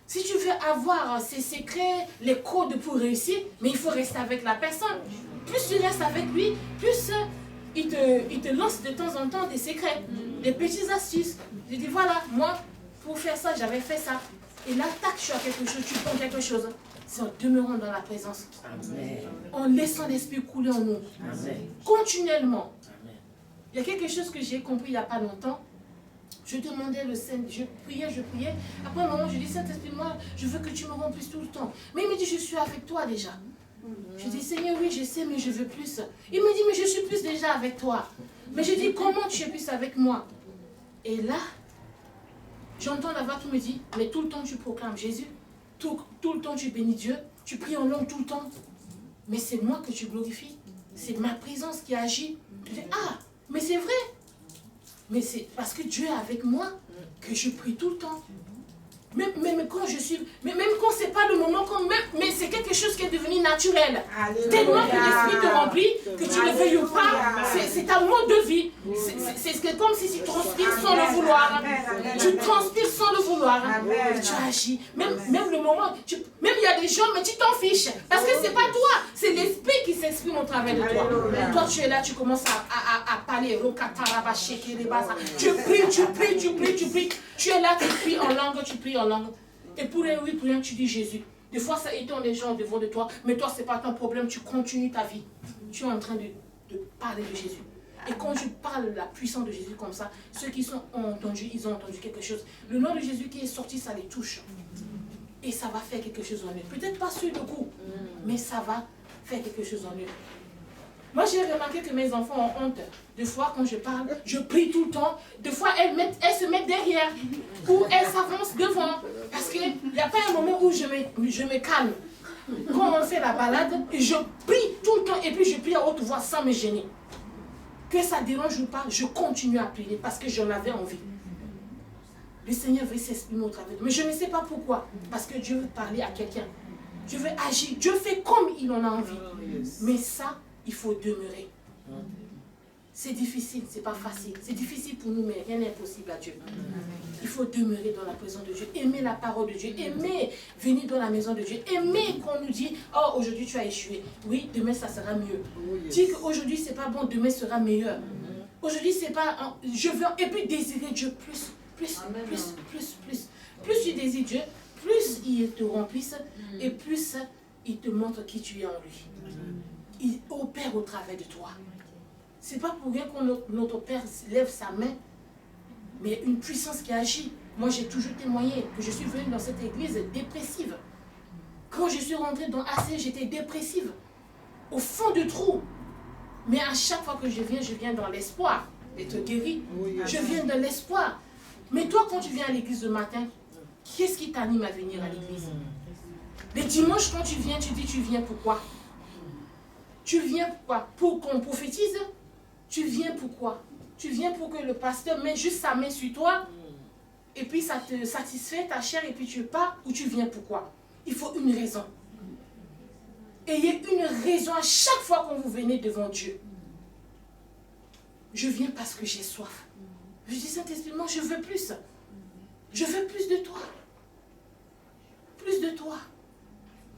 Si tu veux avoir ses secrets, les codes pour réussir, mais il faut rester avec la personne. Plus tu restes avec lui, plus il te lance de temps en temps des secrets, des petites astuces. Je dis voilà, moi, pour faire ça, j'avais fait ça. Et là, tac, tu as quelque chose, tu prends quelque chose. C'est en demeurant dans la présence. Amen. En laissant l'esprit couler en nous. Amen. Continuellement. Amen. Il y a quelque chose que j'ai compris il n'y a pas longtemps. Je demandais le Seigneur, je priais. Après un moment, je dis, Saint-Esprit, moi, je veux que tu me remplisses tout le temps. Mais il me dit, je suis avec toi déjà. Je dis, Seigneur, oui, je sais, mais je veux plus. Il me dit, mais je suis plus déjà avec toi. Mais je dis, comment tu es plus avec moi? Et là, j'entends la voix qui me dit, mais tout le temps tu proclames Jésus. Tout le temps tu bénis Dieu. Tu pries en langue tout le temps. Mais c'est moi que tu glorifies. C'est ma présence qui agit. Je dis, ah, mais c'est vrai. Mais c'est parce que Dieu est avec moi que je prie tout le temps. Même quand je suis... même quand ce n'est pas le moment, mais c'est quelque chose qui est devenu naturel. Alléluia. Tellement que l'esprit te remplit, que tu ne le veuilles ou pas, c'est ta mode de vie. C'est comme si tu transpires sans le vouloir. Tu transpires sans le vouloir. Et tu agis. Même le moment... Même il y a des gens, mais tu t'en fiches. Parce que ce n'est pas toi. C'est l'esprit qui s'exprime au travers de toi. Toi, tu es là, tu commences à parler. Tu pries. Tu es là, tu pries en langue. Et pour rien, tu dis Jésus. Des fois, ça étonne les gens devant de toi, mais toi, ce n'est pas ton problème, tu continues ta vie. Tu es en train de parler de Jésus. Et quand tu parles de la puissance de Jésus comme ça, ceux qui ont entendu, ils ont entendu quelque chose. Le nom de Jésus qui est sorti, ça les touche. Et ça va faire quelque chose en eux. Peut-être pas sur le coup, mais ça va faire quelque chose en eux. Moi, j'ai remarqué que mes enfants ont honte. Des fois, quand je parle, je prie tout le temps. Des fois, elles se mettent derrière ou elles s'avancent devant. Parce qu'il n'y a pas un moment où je me calme. Quand on fait la balade, je prie tout le temps et puis je prie à haute voix sans me gêner. Que ça dérange ou pas, je continue à prier parce que j'en avais envie. Le Seigneur veut s'exprimer au travers de moi. Mais je ne sais pas pourquoi. Parce que Dieu veut parler à quelqu'un. Dieu veut agir. Dieu fait comme il en a envie. Mais ça, il faut demeurer. C'est difficile, c'est pas facile. C'est difficile pour nous, mais rien n'est impossible à Dieu. Il faut demeurer dans la présence de Dieu, aimer la parole de Dieu, aimer venir dans la maison de Dieu, aimer qu'on nous dit, oh, aujourd'hui tu as échoué. Oui, demain ça sera mieux. Dis qu'aujourd'hui c'est pas bon, demain sera meilleur. Aujourd'hui c'est pas, je veux, et puis désirer Dieu plus. Plus tu désires Dieu, plus il te remplisse et plus il te montre qui tu es en lui. Il opère au travers de toi. C'est pas pour rien que notre Père lève sa main, mais il y a une puissance qui agit. Moi, j'ai toujours témoigné que je suis venue dans cette église dépressive. Quand je suis rentrée dans AC, j'étais dépressive, au fond du trou. Mais à chaque fois que je viens dans l'espoir d'être guérie. Je viens dans l'espoir. Mais toi, quand tu viens à l'église le matin, qu'est-ce qui t'anime à venir à l'église? Les dimanches, quand tu viens, tu dis, tu viens pourquoi? Tu viens pourquoi? Pour qu'on prophétise? Tu viens pourquoi? Tu viens pour que le pasteur mette juste sa main sur toi et puis ça te satisfait ta chair et puis tu pars, ou tu viens pourquoi? Il faut une raison. Ayez une raison à chaque fois quand vous venez devant Dieu. Je viens parce que j'ai soif. Je dis, Saint-Esprit, moi je veux plus. Je veux plus de toi. Plus de toi.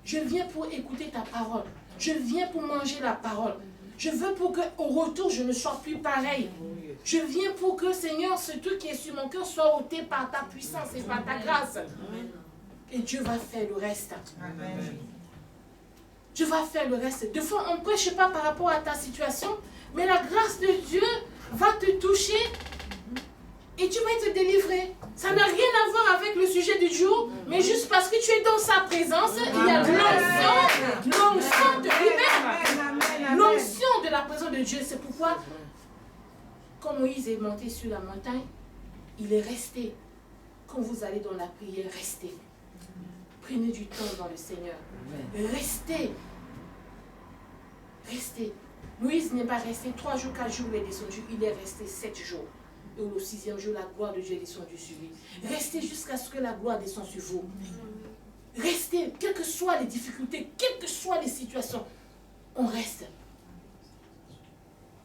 Je viens pour écouter ta parole. Je viens pour manger la parole. Je veux pour qu'au retour, je ne sois plus pareil. Je viens pour que, Seigneur, ce truc qui est sur mon cœur soit ôté par ta puissance et par ta grâce. Et Dieu va faire le reste. Amen. Dieu va faire le reste. Des fois, on ne prêche pas par rapport à ta situation, mais la grâce de Dieu va te toucher et tu vas être délivré. Ça n'a rien à voir avec le sujet du jour, mais juste parce que tu es dans sa présence, il y a l'onction de lui-même. L'onction de la présence de Dieu. C'est pourquoi, quand Moïse est monté sur la montagne, il est resté. quand vous allez dans la prière, restez. Prenez du temps dans le Seigneur. Restez. Restez. Moïse n'est pas resté 3 jours, 4 jours, il est descendu. Il est resté 7 jours. Et au 6e jour, la gloire de Dieu est descendue sur lui. Restez jusqu'à ce que la gloire descende sur vous. Restez, quelles que soient les difficultés, quelles que soient les situations, on reste.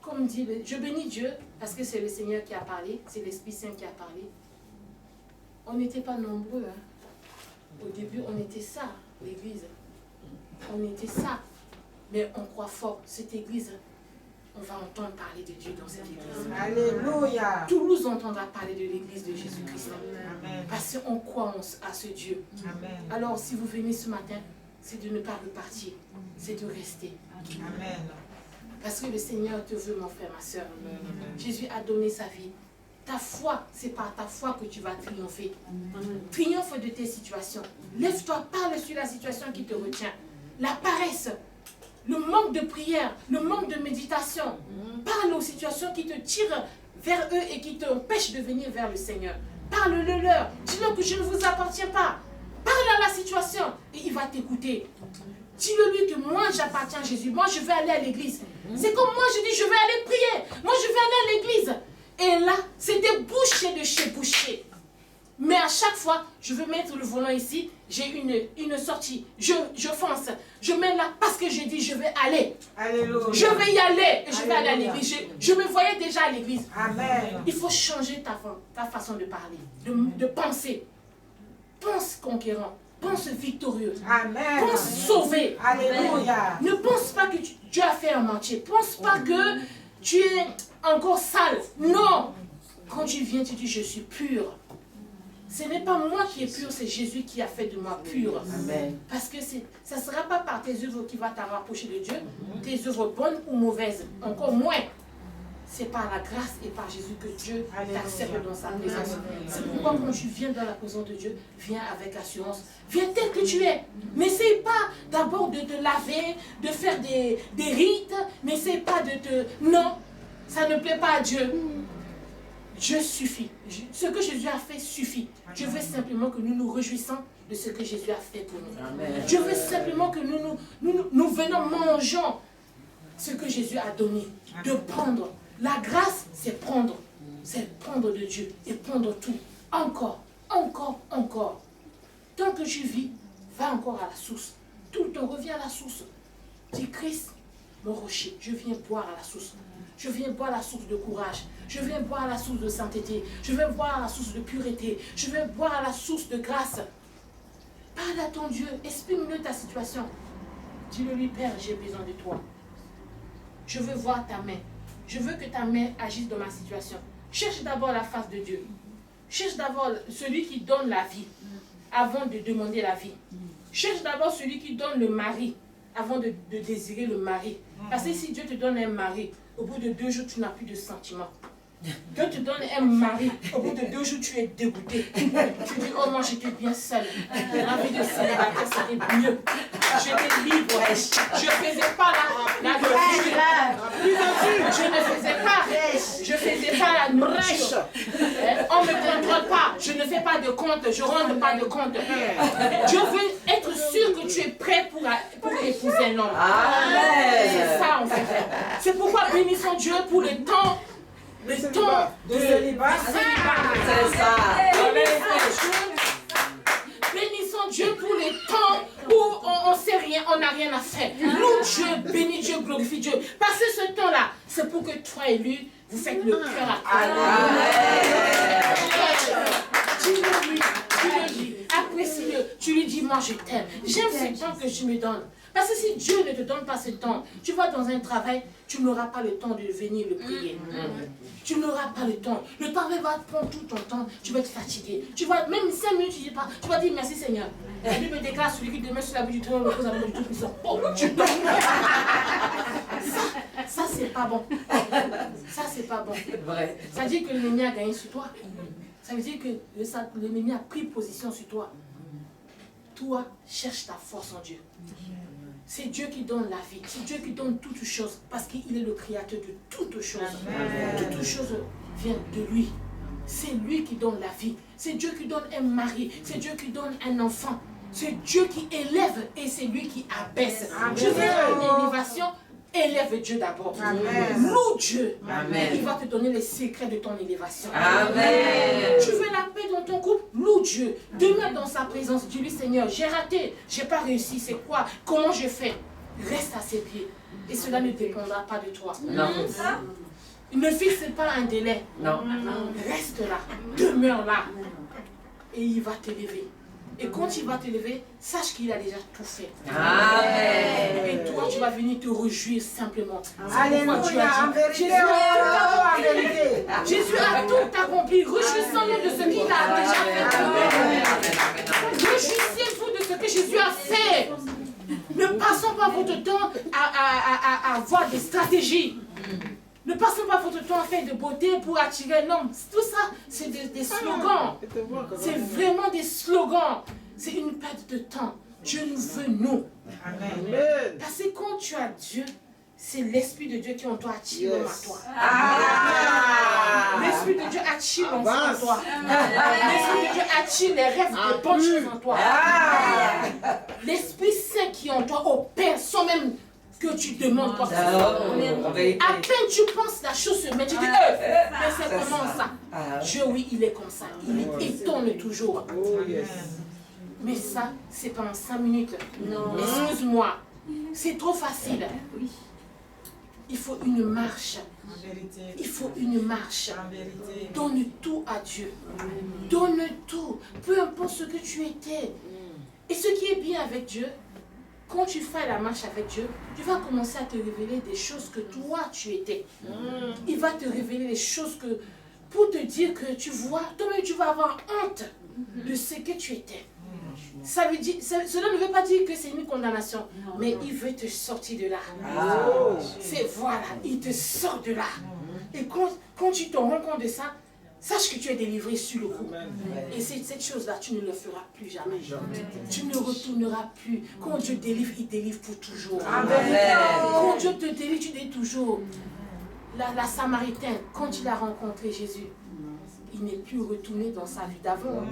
Comme dit, je bénis Dieu, parce que c'est le Seigneur qui a parlé, c'est l'Esprit Saint qui a parlé. On n'était pas nombreux. Au début, on était ça, l'église. On était ça. Mais on croit fort, cette église, on va entendre parler de Dieu dans cette église. Alléluia. Toulouse entendra parler de l'église de Jésus-Christ. Parce qu'on croit à ce Dieu. Amen. Alors, si vous venez ce matin, c'est de ne pas repartir, c'est de rester. Amen. Parce que le Seigneur te veut, mon frère, ma soeur. Jésus a donné sa vie. Ta foi, c'est par ta foi que tu vas triompher. Triomphe de tes situations. Lève-toi, parle sur la situation qui te retient. La paresse, le manque de prière, le manque de méditation. Parle aux situations qui te tirent vers eux et qui t'empêchent de venir vers le Seigneur. Parle-le-leur. Dis-leur que je ne vous appartiens pas. Parle à la situation et il va t'écouter. Dis-le-lui que moi j'appartiens à Jésus. Moi je vais aller à l'église. C'est comme moi je dis je vais aller prier. Moi je vais aller à l'église. Et là, c'était boucher de chez boucher. Mais à chaque fois, je veux mettre le volant ici, j'ai une sortie. Je fonce. Je mets là parce que je dis je vais aller. Alléluia. Je vais y aller et je vais aller à l'église. Je me voyais déjà à l'église. Amen. Il faut changer ta façon de parler, de penser. Pense conquérant, pense victorieux. Amen. Pense sauvé. Alléluia. Ne pense pas que Dieu a fait un mentir. Pense pas que tu es encore sale. Non. Quand tu viens, tu dis je suis pur. Ce n'est pas moi qui est pur, c'est Jésus qui a fait de moi pur. Amen. Parce que ça ne sera pas par tes œuvres qui va te rapprocher de Dieu, tes œuvres bonnes ou mauvaises, encore moins. C'est par la grâce et par Jésus que Dieu t'accepte dans sa présence. C'est pourquoi quand tu viens dans la présence de Dieu, viens avec assurance. Viens tel que tu es. N'essaye pas d'abord de te laver, de faire des rites. N'essaye pas de te... Non, ça ne plaît pas à Dieu. Dieu suffit. Ce que Jésus a fait suffit. Je veux simplement que nous nous réjouissons de ce que Jésus a fait pour nous. Amen. Je veux simplement que nous venons mangeant ce que Jésus a donné. De prendre. La grâce, c'est prendre. C'est prendre de Dieu et prendre tout. Encore, encore, encore. Tant que tu vis, va encore à la source. Tout le temps, reviens à la source. Dis Christ, mon rocher, je viens boire à la source. Je viens boire à la source de courage. Je viens boire à la source de sainteté. Je viens boire à la source de pureté. Je viens boire à la source de grâce. Parle à ton Dieu. Exprime-le ta situation. Dis-le-lui, Père, j'ai besoin de toi. Je veux voir ta main. Je veux que ta main agisse dans ma situation. Cherche d'abord la face de Dieu. Cherche d'abord celui qui donne la vie avant de demander la vie. Cherche d'abord celui qui donne le mari avant de désirer le mari. Parce que si Dieu te donne un mari, au bout de 2 jours, tu n'as plus de sentiments. Dieu te donne un mari, au bout de 2 jours, tu es dégoûté. Tu dis, oh moi j'étais bien seule. La vie de célibataire, c'était mieux. J'étais libre. Je ne faisais pas la je ne faisais pas la nourriture. On ne me contrôle pas. Je ne fais pas de compte. Je ne rends pas de compte. Dieu veut être sûr que tu es prêt pour épouser un homme. C'est ça en fait. C'est pourquoi bénissons Dieu pour le temps. Le temps de célibat. C'est ça. Bénissons Dieu pour les temps où on ne sait rien, on n'a rien à faire. Loue Dieu, bénis Dieu, glorifie Dieu. Parce que ce temps-là, c'est pour que toi et lui, vous faites le cœur à cœur. Dis-le-lui, apprécie-le. Tu lui dis, moi je t'aime. J'aime ce temps que tu me donnes. Parce que si Dieu ne te donne pas ce temps, tu vas dans un travail, tu n'auras pas le temps de venir le prier. Tu n'auras pas le temps. Le travail va te prendre tout ton temps. Tu vas être fatigué. Tu vas, même 5 minutes, tu dis pas. Tu vas dire merci Seigneur. La Bible déclare celui qui demeure sur la vie du trône repose à la main du Tout-Puissant. Oh, tu dors. Ça c'est pas bon. Ça, c'est pas bon. Vrai. Ça dit que l'ennemi a gagné sur toi. Ça veut dire que l'ennemi a pris position sur toi. Toi, cherche ta force en Dieu. C'est Dieu qui donne la vie. C'est Dieu qui donne toutes choses. Parce qu'il est le créateur de toutes choses. Toutes choses viennent de lui. C'est lui qui donne la vie. C'est Dieu qui donne un mari. C'est Dieu qui donne un enfant. C'est Dieu qui élève et c'est lui qui abaisse. Amen. Je veux une élévation. Élève Dieu d'abord. Loue Dieu. Amen. Il va te donner les secrets de ton élévation. Amen. Tu veux la paix dans ton couple? Loue Dieu. Demeure dans sa présence. Dis-lui, Seigneur, j'ai raté. J'ai pas réussi. C'est quoi? Comment je fais? Reste à ses pieds. Et cela ne dépendra pas de toi. Non. Ne fixe pas un délai. Non. Reste là. Demeure là. Et il va t'élever. Et quand il va t'élever, sache qu'il a déjà tout fait. Amen. Et toi, tu vas venir te réjouir simplement. Alléluia, en vérité, en vérité. Jésus a tout accompli. Réjouissons-nous de ce qu'il a déjà fait. Réjouissez-vous de ce que Jésus a fait. Ne passons pas votre temps à avoir des stratégies. Ne passons pas votre temps à faire de beauté pour attirer l'homme. Tout ça, c'est des slogans. C'est vraiment des slogans. C'est une perte de temps. Dieu nous veut, nous. Amen. Parce que quand tu as Dieu, c'est l'Esprit de Dieu qui en toi attire l'homme à toi. L'Esprit de Dieu attire l'enfant à toi. L'Esprit de Dieu attire les rêves de bonnes choses en toi. L'Esprit Saint qui est en toi opère sans même que tu demandes quoi que ce soit. À peine tu penses la chose se met, tu dis, mais c'est comment ça? Dieu, oui, il est comme ça. Il étonne toujours. Mais ça, c'est pas en 5 minutes. Excuse-moi, c'est trop facile. Il faut une marche. Il faut une marche. Donne tout à Dieu. Donne tout. Peu importe ce que tu étais. Et ce qui est bien avec Dieu, quand tu fais la marche avec Dieu, tu vas commencer à te révéler des choses que toi tu étais. Il va te révéler des choses que, pour te dire que tu vois, toi-même tu vas avoir honte de ce que tu étais. Ça veut dire, cela ne veut pas dire que c'est une condamnation, mais il veut te sortir de là. C'est voilà, il te sort de là. Et quand tu te rends compte de ça, sache que tu es délivré sur le coup. Et cette chose-là, tu ne le feras plus jamais. Tu ne retourneras plus. Quand Dieu délivre, il délivre pour toujours. Quand Dieu te délivre, tu dis toujours. La Samaritaine, quand il a rencontré Jésus, il n'est plus retourné dans sa vie d'avant.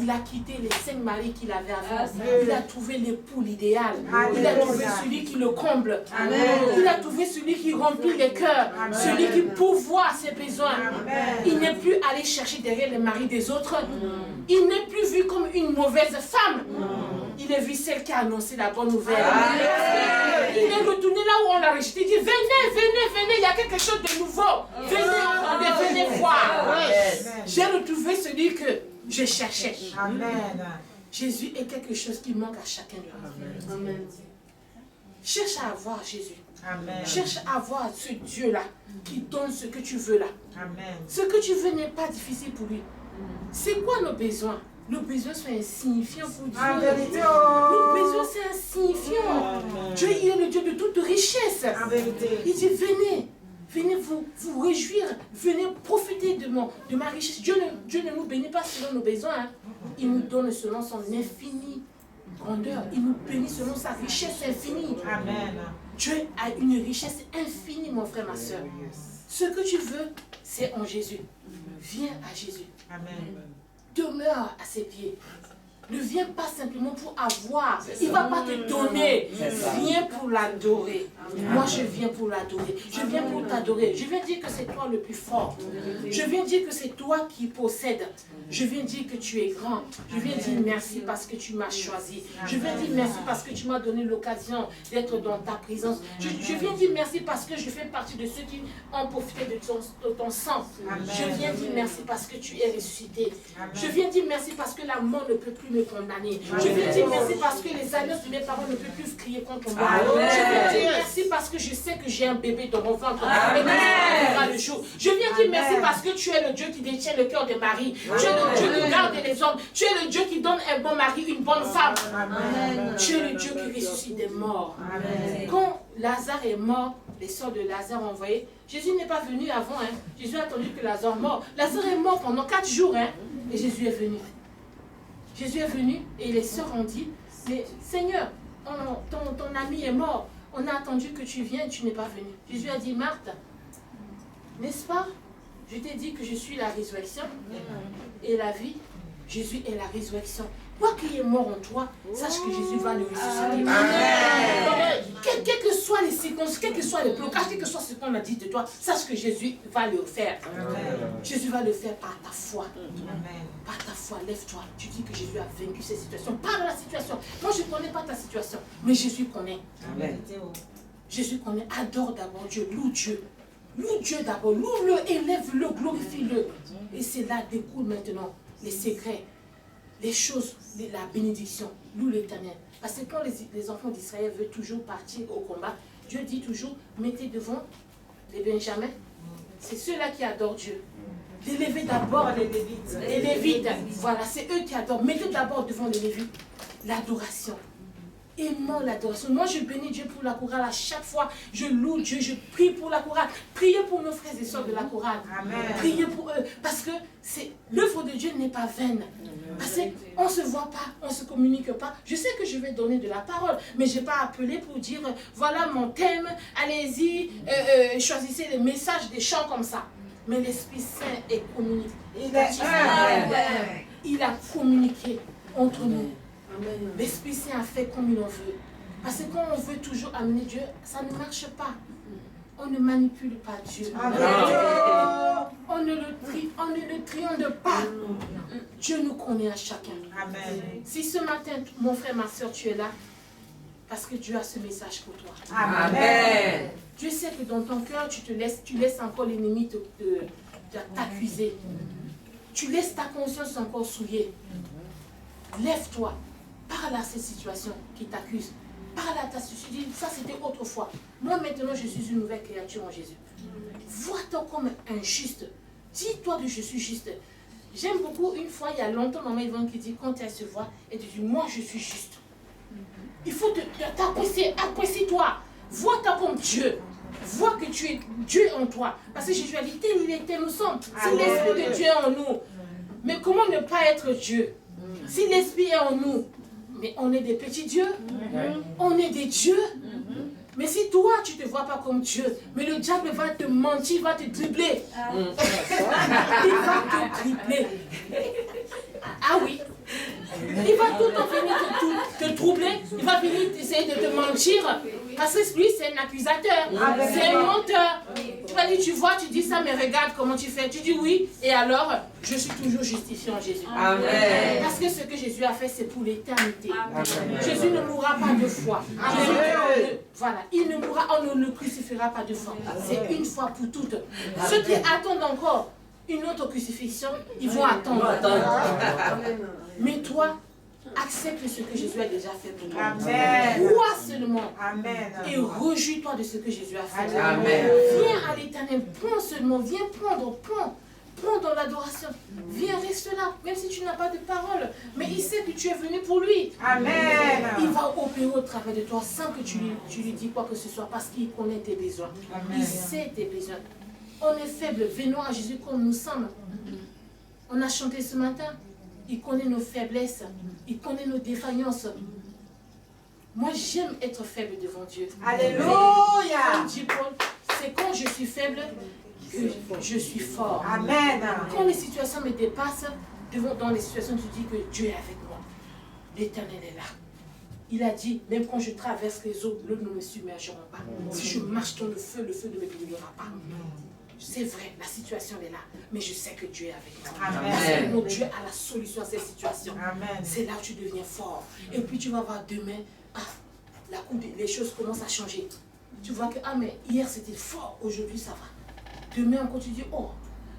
Il a quitté les 5 maris qu'il avait avant. Il a trouvé l'époux l'idéal. Il a trouvé celui qui le comble. Il a trouvé celui qui remplit les cœurs. Celui qui pourvoit ses besoins. Il n'est plus allé chercher derrière les maris des autres. Il n'est plus vu comme une mauvaise femme. Il est vu celle qui a annoncé la bonne nouvelle. Il est retourné là où on l'a rejeté. Il dit, venez, il y a quelque chose de nouveau. Venez voir. J'ai retrouvé celui que je cherchais. Amen. Jésus est quelque chose qui manque à chacun de nous. Amen. Cherche à avoir Jésus. Amen. Cherche à avoir ce Dieu-là qui donne ce que tu veux là. Amen. Ce que tu veux n'est pas difficile pour lui. C'est quoi nos besoins? Nos besoins sont insignifiants pour Dieu. En vérité, Nos besoins sont insignifiants. Dieu, il est le Dieu de toute richesse. En vérité. Il dit, venez vous réjouir, venez profiter de ma richesse. Dieu ne nous bénit pas selon nos besoins. Hein. Il nous donne selon son infinie grandeur. Il nous bénit selon sa richesse infinie. Amen. Dieu a une richesse infinie, mon frère, ma soeur. Ce que tu veux, c'est en Jésus. Viens à Jésus. Amen. Demeure à ses pieds. Ne viens pas simplement pour avoir. Il ne va pas te donner. Viens pour l'adorer. Moi, je viens pour l'adorer. Je viens pour t'adorer. Je viens dire que c'est toi le plus fort. Je viens dire que c'est toi qui possèdes. Je viens dire que tu es grand. Je viens dire merci parce que tu m'as choisi. Je viens dire merci parce que tu m'as donné l'occasion d'être dans ta présence. Je viens dire merci parce que je fais partie de ceux qui ont profité de ton sang. Je viens dire merci parce que tu es ressuscité. Je viens dire merci parce que la mort ne peut plus me condamner. Je viens dire merci parce que les alliances de mes parents ne peuvent plus crier contre moi. Je viens dire merci parce que je sais que j'ai un bébé dans mon ventre. Et que tu verras le jour. Je viens dire merci parce que tu es le Dieu qui détient le cœur des maris. Tu es le Dieu qui garde les hommes. Tu es le Dieu qui donne un bon mari, une bonne femme. Tu es le Dieu qui ressuscite des morts. Quand Lazare est mort, les sœurs de Lazare ont envoyé. Jésus n'est pas venu avant. Hein. Jésus a attendu que Lazare meure. Lazare est mort pendant 4 jours. Hein, et Jésus est venu. Jésus est venu et les sœurs ont dit, mais Seigneur, ton ami est mort. On a attendu que tu viennes, tu n'es pas venu. Jésus a dit, Marthe, n'est-ce pas Je t'ai dit que je suis la résurrection et la vie. Jésus est la résurrection. Quoi qu'il est mort en toi, sache que Jésus va le ressusciter. Quelles que soient les circonstances, quels que soient les blocages, quel que soit ce qu'on a dit de toi, sache que Jésus va le faire. Jésus va le faire par ta foi. Par ta foi, lève-toi. Tu dis que Jésus a vaincu cette situation. Par la situation. Moi, je ne connais pas ta situation, mais Jésus connaît. Jésus connaît. Adore d'abord Dieu, loue Dieu. Loue Dieu d'abord, loue-le, élève-le, glorifie-le. Et c'est là découle maintenant les secrets, les choses, la bénédiction. Loue l'Éternel. Parce que quand les enfants d'Israël veulent toujours partir au combat, Dieu dit toujours, mettez devant les Benjamins. C'est ceux-là qui adorent Dieu. Les Lévites d'abord, les Lévites, voilà, c'est eux qui adorent. Mettez d'abord devant les Lévites l'adoration. Aimons l'adoration. Moi, je bénis Dieu pour la chorale à chaque fois. Je loue Dieu, je prie pour la chorale. Priez pour nos frères et sœurs de la chorale. Priez pour eux. Parce que l'œuvre de Dieu n'est pas vaine. Parce qu'on ne se voit pas, on ne se communique pas. Je sais que je vais donner de la parole, mais je n'ai pas appelé pour dire, voilà mon thème, allez-y, choisissez les messages, des chants comme ça. Mais l'Esprit Saint est communicatif. Il a communiqué entre nous. L'Esprit Saint a fait comme il en veut. Parce que quand on veut toujours amener Dieu, ça ne marche pas. On ne manipule pas Dieu. On ne le triomphe pas. Dieu nous connaît à chacun. Amen. Si ce matin, mon frère, ma soeur, tu es là, parce que Dieu a ce message pour toi. Amen. Dieu sait que dans ton cœur, tu laisses encore l'ennemi t'accuser. Tu laisses ta conscience encore souillée. Lève-toi. Parle à ces situations qui t'accusent. Parle à ta situation. Ça, c'était autrefois. Moi, maintenant, je suis une nouvelle créature en Jésus. Vois-toi comme un juste. Dis-toi que je suis juste. J'aime beaucoup, une fois, il y a longtemps, maman Yvonne qui dit, quand elle se voit, elle te dit, moi, je suis juste. Il faut t'apprécier. Apprécie-toi. Vois-toi comme Dieu. Vois que tu es Dieu en toi. Parce que Jésus a dit, tel il était, nous sommes. C'est l'Esprit de Dieu en nous. Mais comment ne pas être Dieu? Si l'Esprit est en nous, mais on est des petits dieux, on est des dieux. Mais si toi, tu ne te vois pas comme Dieu, mais le diable va te mentir, va te dribbler. Il va te dribbler. Ah oui. Il va tout le temps venir te troubler. Il va venir essayer de te mentir. Parce que lui, c'est un accusateur. C'est un menteur. Tu vas dire, tu vois, tu dis ça, mais regarde comment tu fais. Tu dis oui, et alors, je suis toujours justifié en Jésus. Amen. Parce que ce que Jésus a fait, c'est pour l'éternité. Jésus ne mourra pas deux fois. Voilà, il ne mourra, on ne le crucifiera pas deux fois. C'est une fois pour toutes. Ceux qui attendent encore une autre crucifixion, ils vont attendre. Mais toi, accepte ce que Jésus a déjà fait pour toi. Amen. Crois seulement. Amen. Et réjouis-toi de ce que Jésus a fait. Amen. Viens à l'Éternel, prends seulement, viens prends dans l'adoration. Viens, reste là, même si tu n'as pas de parole. Mais il sait que tu es venu pour lui. Amen. Il va opérer au travers de toi sans que tu lui dis quoi que ce soit, parce qu'il connaît tes besoins. Amen. Il sait tes besoins. On est faible, venons à Jésus comme nous sommes. On a chanté ce matin. Il connaît nos faiblesses. Il connaît nos défaillances. Moi, j'aime être faible devant Dieu. Alléluia. Comme dit Paul, c'est quand je suis faible que je suis fort. Amen. Quand les situations me dépassent, dans les situations, tu dis que Dieu est avec moi. L'Éternel est là. Il a dit, même quand je traverse les eaux, l'eau ne me submergera pas. Si je marche dans le feu ne me brûlera pas. C'est vrai, la situation est là, mais je sais que Dieu est avec moi. Amen. Parce que mon Dieu a la solution à cette situation. C'est là où tu deviens fort. Et puis tu vas voir demain, les choses commencent à changer. Tu vois que, mais hier c'était fort, aujourd'hui ça va. Demain encore tu dis, oh,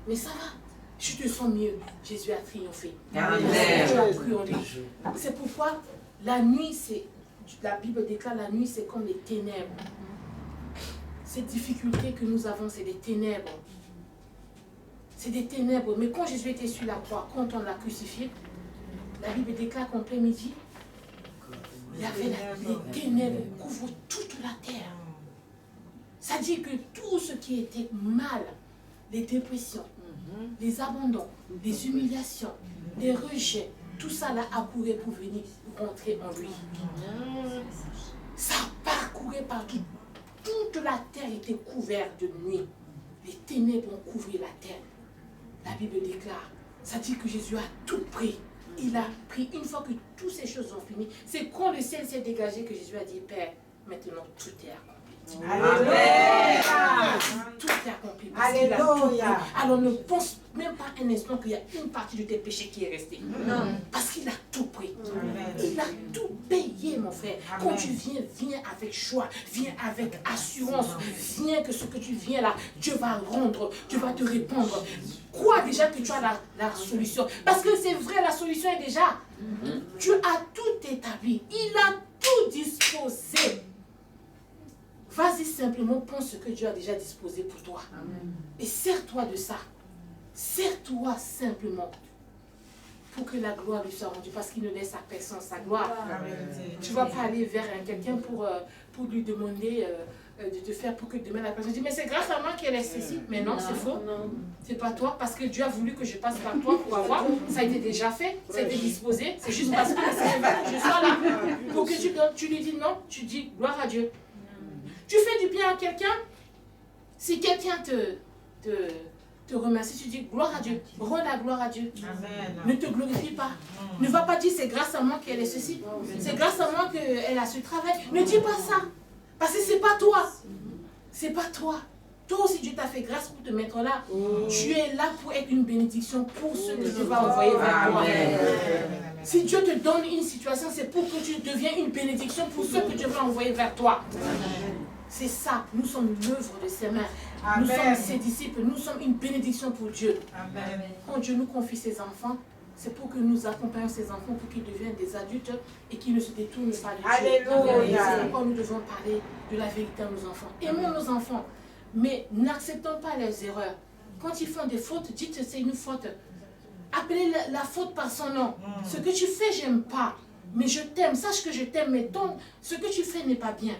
mais ça va, je te sens mieux. Jésus a triomphé. Amen. Tu as cru en lui. C'est pourquoi la nuit, la Bible déclare la nuit c'est comme les ténèbres. Ces difficultés que nous avons, c'est des ténèbres. C'est des ténèbres. Mais quand Jésus était sur la croix, quand on l'a crucifié, la Bible déclare qu'en plein midi, il y avait les ténèbres couvrent toute la terre. Ça dit que tout ce qui était mal, les dépressions, les abandons, les humiliations, les rejets, tout ça là accourait pour venir rentrer en lui. Ça parcourait partout. Toute la terre était couverte de nuit. Les ténèbres ont couvert la terre. La Bible déclare, ça dit que Jésus a tout pris. Il a pris, une fois que toutes ces choses sont finies, c'est quand le ciel s'est dégagé que Jésus a dit, Père, maintenant tout est accompli. Alléluia. Tout est accompli. Parce qu'il a tout pris. Alléluia. Alors ne pense même pas un instant qu'il y a une partie de tes péchés qui est restée. Non. Parce qu'il a tout pris. Amen. Il a tout payé, mon frère. Amen. Quand tu viens, viens avec joie, viens avec assurance, viens que ce que tu viens là, Dieu va rendre, Dieu va te répondre. Crois déjà que tu as la solution. Parce que c'est vrai, la solution est déjà. Dieu a tout établi. Il a tout disposé. Vas-y simplement, pense ce que Dieu a déjà disposé pour toi. Amen. Et sers-toi de ça. Sers-toi simplement pour que la gloire lui soit rendue, parce qu'il ne laisse à personne sa gloire. Amen. Tu ne vas pas aller vers quelqu'un pour lui demander de te faire pour que demain la personne dise mais c'est grâce à moi qu'elle est ceci. Mais non, c'est faux. C'est pas toi, parce que Dieu a voulu que je passe par toi pour avoir. Ça a été déjà fait, ça a été disposé. C'est juste parce que je sois là. Pour que tu lui dis non, tu dis gloire à Dieu. Tu fais du bien à quelqu'un, si quelqu'un te remercie, tu dis gloire à Dieu, rends la gloire à Dieu. Amen. Ne te glorifie pas. Ne va pas dire c'est grâce à moi qu'elle est ceci, c'est grâce à moi qu'elle a ce travail. Ne dis pas ça, parce que c'est pas toi. C'est pas toi. Toi aussi Dieu t'a fait grâce pour te mettre là. Tu es là pour être une bénédiction pour ceux que Dieu va envoyer vers toi. Si Dieu te donne une situation, c'est pour que tu deviennes une bénédiction pour ceux que Dieu va envoyer vers toi. C'est ça, nous sommes l'œuvre de ses mains. Amen. Nous sommes ses disciples, nous sommes une bénédiction pour Dieu. Amen. Quand Dieu nous confie ses enfants, c'est pour que nous accompagnions ces enfants pour qu'ils deviennent des adultes et qu'ils ne se détournent pas de Dieu. Alléluia. C'est pourquoi nous devons parler de la vérité à nos enfants. Aimons nos enfants, mais n'acceptons pas leurs erreurs. Quand ils font des fautes, dites c'est une faute. Appelez la faute par son nom. Ce que tu fais, j'aime pas. Mais je t'aime, sache que je t'aime, mais ce que tu fais n'est pas bien.